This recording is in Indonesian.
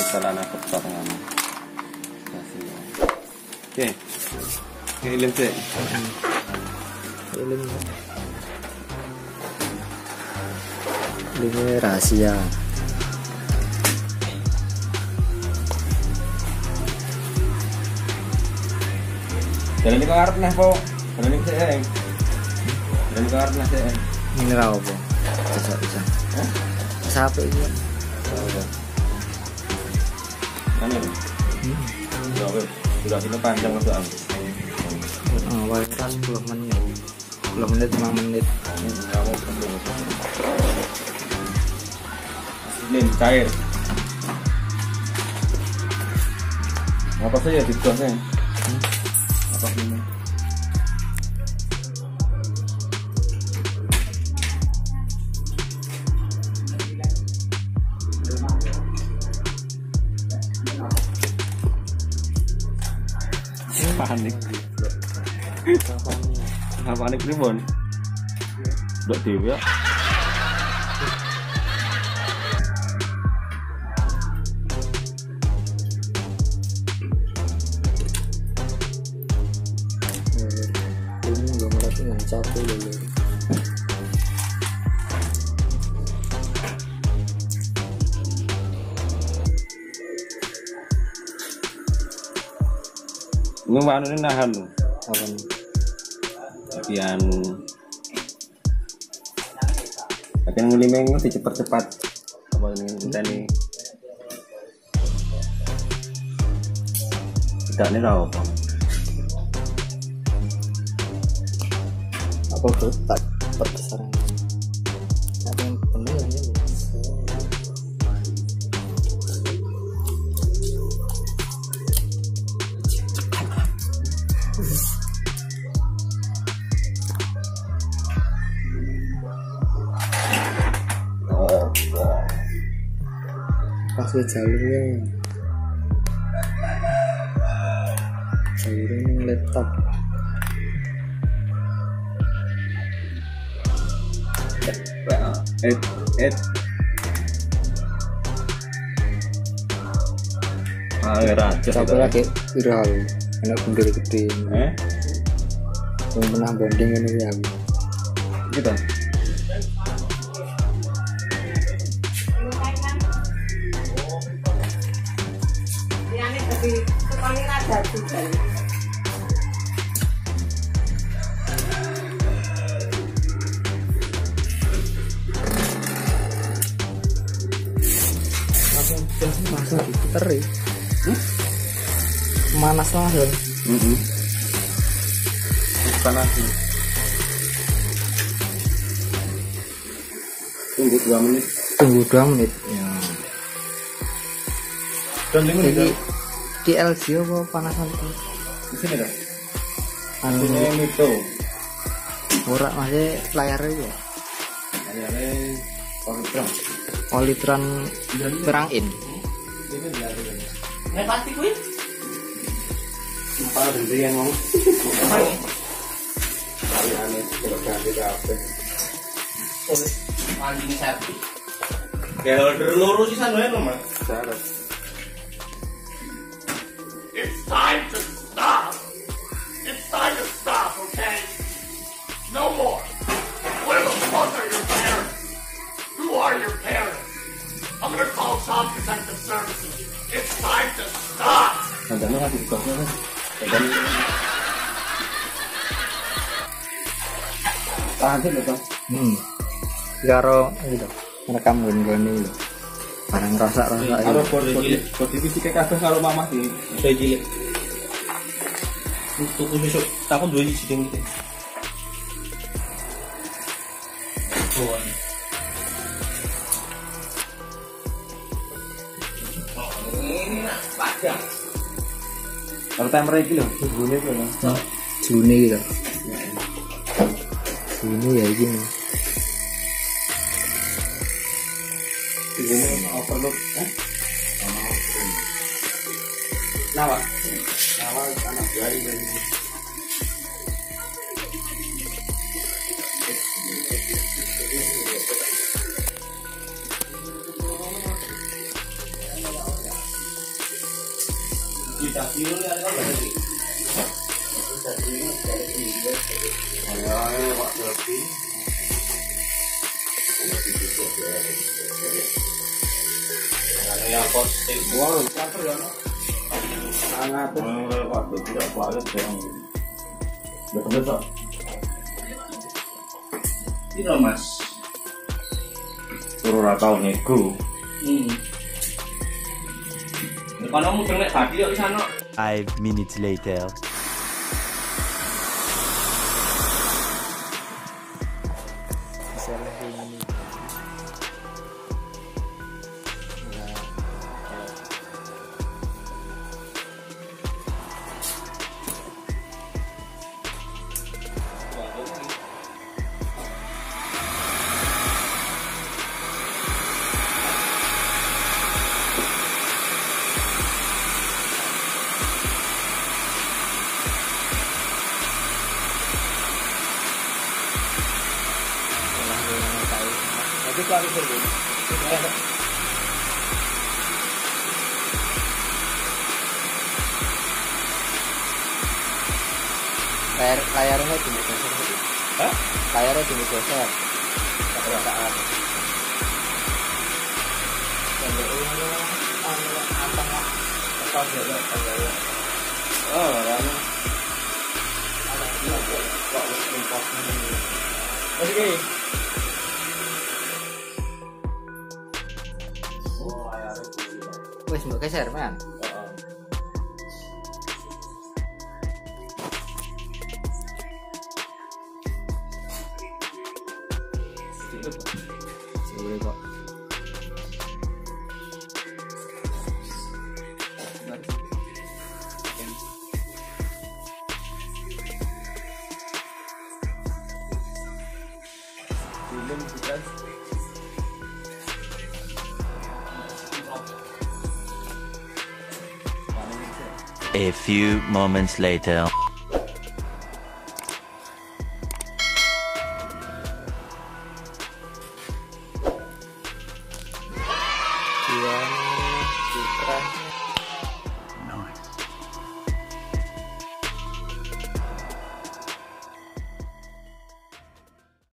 Salana persatangan. Oke. Ilim sih. Ini rahasia. Jalan ke arep nah, Po. Jalan ke sing. Jalan ke arep nah sing. Ini ra opo? Bisa. Sampai iki. Anu. Ya wes, durasinya panjang untuk aku. Awal 10 menit. 10 menit 5 menit. Kamu ini cair. Apa saja di bawahnya? Apa ini? Panik. Panik pribon. Dok dewe. Ini belum merasa yang capek dulu. Ini mana ini nahan lu? Apa nih? Bagian ngelimeng itu cepat-cepat. Apa ini kita nih? Tidak nih tahu apa? Apa tuh? Tak perkesaran. Apa yang penuh ya ini? Kasih jalurnya. Jalurnya laptop. Coba lagi viral, anak bundel gede. Yang pernah bonding ini ya. Gitu. Langsung diputer ya. Manas langsung. Panas. Tunggu 2 menit. Tunggu 2 menit. Ya. Dan ini di LG apa panasan itu? di sini dah. Anu Ini itu. ora masih layarnya ya. Layarnya politron. Politron perang in. Ini pasti kuwi. Empal dari yang mau. Hari aneh kalau ganti kafe. Oh, anjing servis. Kalau loro sisan wae lho, Mas. Syarat. It's time to stop. It's time to stop, okay? No more. Where the fuck are your parents? Who are your parents? I'm gonna call Child Protective Services. It's time to stop. Nadanya ngasih tukangnya kan. Dan tahan sih betul. Karo gitu. Merekam gone lho. Barang rasa-rasa. Karo body fisik kabeh karo mamah iki. Saya cilik. Tuku besok takon duwe siji ding iki. Ini nak padang. Kalau timer iki lho, june iki lho. June gitu. June ya iki. June overload, Nawa anak dari ini kan lagi. Jadi ini kayak ini. Ya, Pak lebih. Ya posting. Wow, caper ya. Sangat. Waktu tidak kuat yang. Betul tak? Tidak mas. Turun atau nego. Kalau kamu tengok tadi di sana. 5 minutes later. Bisa lebih ini. Tapi kalau itu layarnya tinggi geser. Hah? Layarnya tinggi geser. Saat. Oh, kan. Oke. Wes mbok geser, Man. Boleh kok. Film kita. A few moments later. Citra